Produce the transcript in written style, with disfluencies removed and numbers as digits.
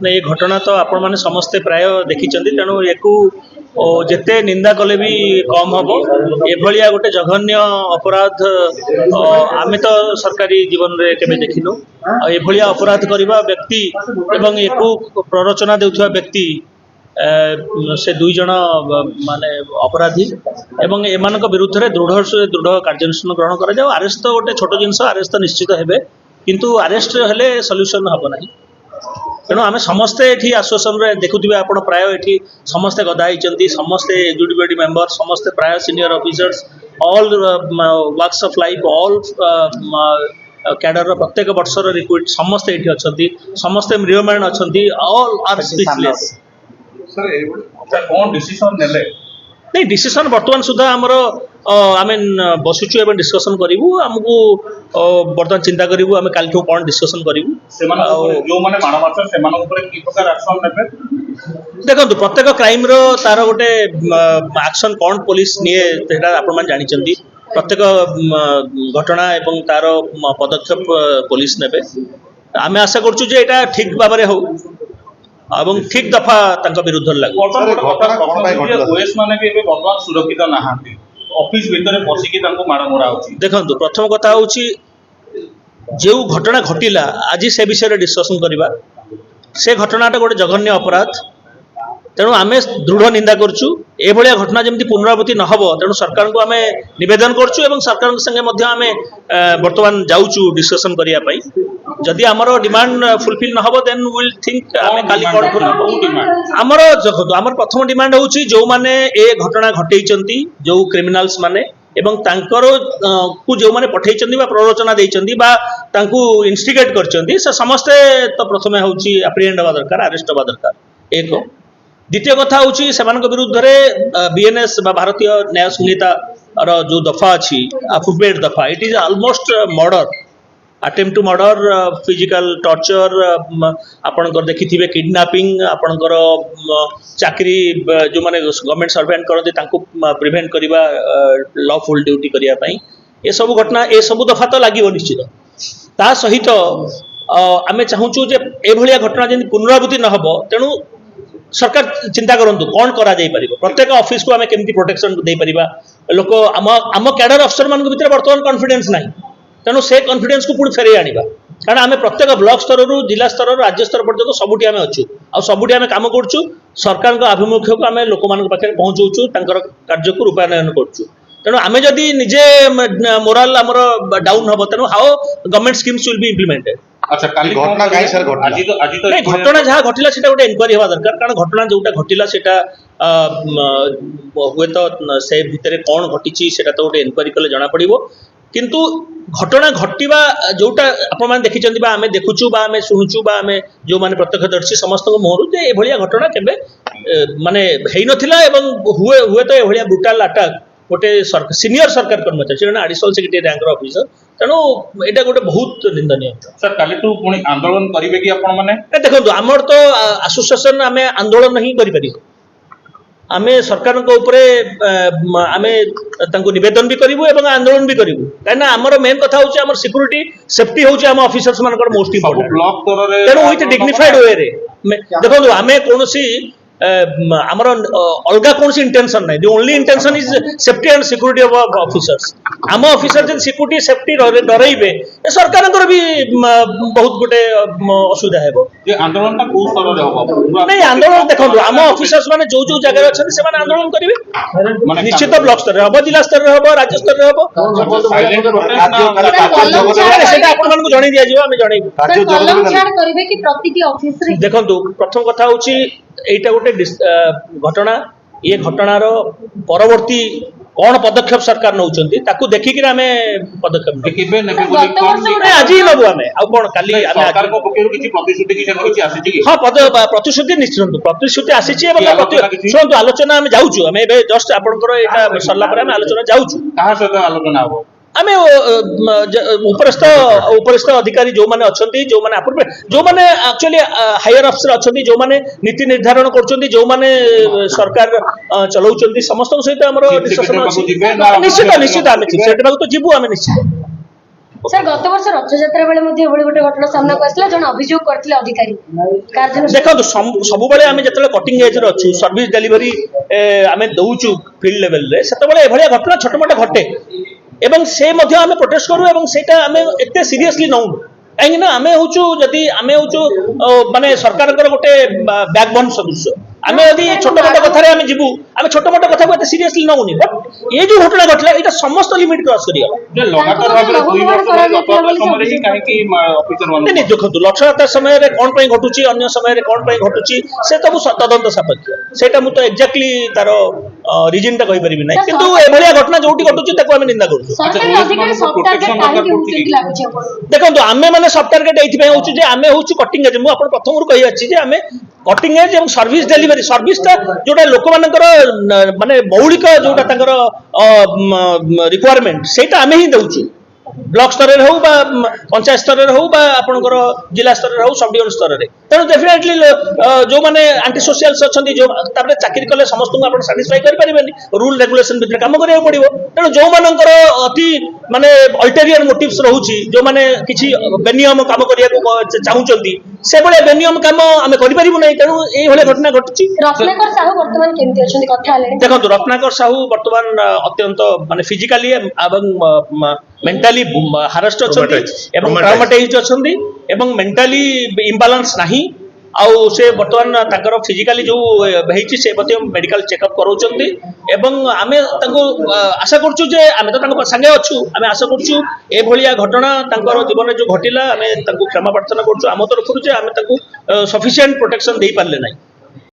ये घटना तो आपण मैंने समस्ते प्राय देखी तेणु या जिते निंदा कले भी कम हम एभलिया गोटे जघन्य अपराध आमे तो सरकारी जीवन रे केबे देखिनु एभलिया अपराध करबा व्यक्ति एवं एको प्ररोचना देउथवा व्यक्ति से दुई जन माने अपराधी एवं एमानक विरुद्ध रे दृढ़ कार्यानुष्ठान ग्रहण करा जाओ। अरेस्ट तो गोटे छोट जिनस अरेस्ट तो निश्चित हेबे किंतु अरेस्ट हेले सॉल्यूशन हबो नाही। तेणु आम समस्ते ये आसोसन रे देखुवे आप प्राय ये समस्ते गदा होती समस्ते एजुकेटेड मेंबर समस्ते प्राय senior officers all works of life all cadre प्रत्येक वर्षर रिक्रूट समस्ते ये अच्छा समस्ते मृीयमान अच्छा ऑल आर स्पीचलेस। कौन डिसीजन नेले नहीं डिसीजन बर्तमान सुधा आमर आम बसुचु एवं डिस्कसन करूँ आमको बर्तमान चिंता करूँ आम काल कौन डिस्कसन करूँ जो माने मानव से की प्रकार एक्शन नेबे। देखो प्रत्येक क्राइम रो तार गोटे एक्शन कौन पुलिस निए आपण मैंने जानते प्रत्येक घटना एवं तार पदक्षेप पुलिस नेबे आम आशा करूँ जे एटा ठीक भाव में हो एवं ठीक दफा तंक विरुद्ध लागू। ओएस माने भी वर्तमान सुरक्षित नहांती ऑफिस भीतर पसिकी तांको मार मोरा होची। देखंतु प्रथम कथा होची जो घटना घटिला आज से विषय रे डिस्कशन करिबा से घटनाटा गोटे जघन्य अपराध तेणु आम दृढ़ निंदा करूँ एभलिया घटना जमी पुनरावृत्ति न हो तेणु सरकार को आम निवेदन करूँ सरकार संगे आम बर्तमान जाऊँ डिस्कसन करने जदि आमर डिमांड फुलफिल न हो देन विल थिंक आम काली कौन आमर आमर प्रथम डिमांड हूँ जो मैंने ए घटना घटई जो क्रिमिनाल्स माने एवं तांकर को जो मैंने पठेइचंदी बा प्ररोचना देइचंदी बा तांकू इन्स्टिगेट करचंदी से समस्ते तो प्रथमे होची एप्रिहेंड हवा दरकार अरेस्ट हवा दरकार एक। द्वितीय कथा होची सेमानक विरुद्ध रे बीएनएस बा भारतीय न्याय संहिता रो जो दफा अछि फुटबेट दफा it is almost murder attempt to murder physical torture आपणकर देखिथिबे किडनैपिंग आपणकर चाकरी जो माने गवर्नमेंट सर्वेंट करते तांको प्रिवेंट करिबा लॉफुल ड्यूटी करिया पई ए सब घटना ए सब दफा तो लागिवो निश्चित ता सहित आमे चाहूछु जे एभलिया घटना जे पुनरावृत्ति न हबो तेणु सरकार चिंता करंतु कौन करा जाई परिबो प्रत्येक ऑफिस को आमे केमती प्रोटेक्शन देई परिबा लोक आम कैडर अफसर मान भीतर वर्तमान कॉन्फिडेंस नाही तेणु से कॉन्फिडेंस को पुणी फेरे आनिबा कारण आम प्रत्येक ब्लॉक स्तर रु जिला स्तर राज्य स्तर पर्यंत सबुठी आम अच्छु आ सबुठी आम काम करूँ सरकार आभिमुख्य को आम लोक मान पाखे पहुँचाऊँ तांकर कार्य को रूपायन करूँ तेणु आम जदि निजे मोराल आमर डाउन हम तेणु how government schemes will be implemented. अच्छा काली घटना काई सर घटना जहाँ घटिला सेटा गोटे इनक्वारी हवा दरकार कारण घटना जोटा घटिला सेटा हुए तो से भितर कौन घटी सेटा तो गोटे इनक्वारी कले जना पड़िबो किंतु घटना घटिबा जोटा आपण माने देखिचंदी बा आमे देखुचु बा आमे सुनुचु बा आमे जो माने प्रत्यक्षदर्शी समस्त को मोहरु जे एभलिया घटना केबे माने हेइ नथिला एवं हुए तो एभलिया ब्रुटल अटैक गोटे सीनियर सरकार कर्मचारी से एडिशनल सेक्रेटरी रैंक ऑफिसर तेणु एटा गोटे बहुत निंदनीय। सर काली टू पुणी आंदोलन करिवे कि आपण माने देखंतु आमर तो एसोसिएशन आमे आंदोलन नहीं करि परिबो आमे सरकार को ऊपर आमे तांको निवेदन भी करिवु एवं आंदोलन भी करिवु काना हमर मेन कथा होची हमर सिक्युरिटी सेफ्टी होची हम ऑफिसर्स मानकर मोस्ट इंपोर्टेंट ब्लॉक स्तर रे तेणु विथ डिग्निफाइड वे रे देखंतु आमे कोनोसी आमर अलगा कौन इंटेंशन नहीं the only intention is safety and security of officers आम ऑफिसर जब सिक्योरिटी सेफ्टी डरइबे सरकार भी बहुत गोटे असुविधा है जे आंदोलन को स्तर रे होबो नहीं आंदोलन देखो आम ऑफिसर्स माने जो जो जगह अच्छा से आंदोलन करेंगे निश्चित ब्लॉक स्तर रे होबो जिला स्तर रे होबो राज्य स्तर रे होबो साइलेंट प्रोटेस्ट सेटा आपण मानकु जणै दिया जिवो आमे जणै कलम छाड़ करिवे कि प्रतिटी ऑफिस रे देखंतु प्रथम कथा होची एटा गोटे घटना ये घटनार परवर्ती कौन पदक्षेप सरकार नौचंती ताकू देखिक आम पदक्षेप देखिबे नेबे बोली आज ही नबु आमे आ कोन काली सरकार को पकेरु किछि प्रतिश्रुति किछि किछि आसी कि हां प्रतिश्रुति निश्चित प्रतिश्रुति आसीछि एवं सुनतु आलोचना आमे जाउछु आमे एबे जस्ट आपनकर एटा सरला पर आमे आलोचना जाउछु कहा सहित आलोचना हो आमे उपरिस्थ अधिकारी जो माने अछंती जो माने जो माने एक्चुअली हायर अफसर अछंती जो माने नीति निर्धारण करछंती जो माने सरकार चलाउछंती समस्त सहित हमरो डिस्कशन अछि निश्चित निश्चित आमे चिफ सेट बागु तो जीवु आमे निश्चित सर गत वर्ष रथयात्रा बेले मध्ये एभଳି गोटे घटना सामना आसला जण अभियोग करथिले अधिकारी कार्यानुष्ठान देखो सबुबले आम जो कटिंग एज अच्छु सर्विस डेलीवरी आम दौचु फील्ड लेवल रे सेतबेले एभलिया घटना छोट मोट घटे एवं से मध्य आम प्रोटेस्ट करू एवं सेटा आम एते सीरियसली नौ कहीं आम हूँ जदि आम हूँ माने सरकार गोटे बैकबोन सदृश आम यदि छोट मोट कथार आम जीवु आम छोट मोट कथा को सीरियसली नौनी बट ये जो घटना घटला ये समस्त लिमिट क्रॉस करिगला लगातार भाव 2 वर्ष रथयात्रा समय ही काहे ऑफिसर मान नहीं देखो रथयात्रा समय कौन घटुची अन्य समय कौन घटुची से तो तदंत सापेक्ष सेटा मु तो एक्जाक्टली तार रिजन टा कहि परिबि नै किंतु एभलिया घटना जोटी घटुची ताको हम निंदा करू सरकारी अधिकारी सब टार्गेट काहे के उचित लागुची देखो आमे माने सब टार्गेट एथि पय होछु जे आमे होछु कटिंग एज मु अपन प्रथम रु कहि अछि जे आमे कटिंग एज एवं सर्विस डेलीवरी सर्विस टा जोटा लोक मानकर माने मौलिक जोटा तांकर रिक्वायरमेंट सेटा आमे ही दउछु ब्लॉक स्तर रे हो बा पंचायत स्तर रे हो बा आपनकर जिला स्तर रे हो सब डिविजन स्तर रे तेणु डेफिनेटली जो माने एंटी सोशल अछंती जो तापर चाकरी कले समस्त को आपण सैटिस्फाई करि परिबेनी रूल रेगुलेशन भितर काम करिया पड़िबो तेणु जो मानकर अति माने अल्टेरियर मोटिव्स रहउची जो माने किछि बेनियम काम करिया को चाहुचंती से बळे बेनियम काम आमे करि परिबो नै तेणु एई भले घटना घटुची रत्नाकर साहू वर्तमान केमति अछंती कथा आले देखो रत्नाकर साहू वर्तमान अत्यंत माने फिजिकली एवं मेंटली हारेस्ट अछंती एवं ट्रॉमेटाइज्ड अछंती एवं मेंटली इम्बैलेंस नाही आउ से वर्तमान ताकर फिजिकली जो हेची से बते मेडिकल चेकअप करूचंती एवं आमे ताको आशा करछु जे आमे तो ताको संगे अछु आमे आशा करछु ए भलिया घटना ताकर जीवन जो घटिला आमे ताको क्षमा प्रार्थना करछु आम तरफ जे आमे ताको सफिशिएंट प्रोटेक्शन देई पारले नाही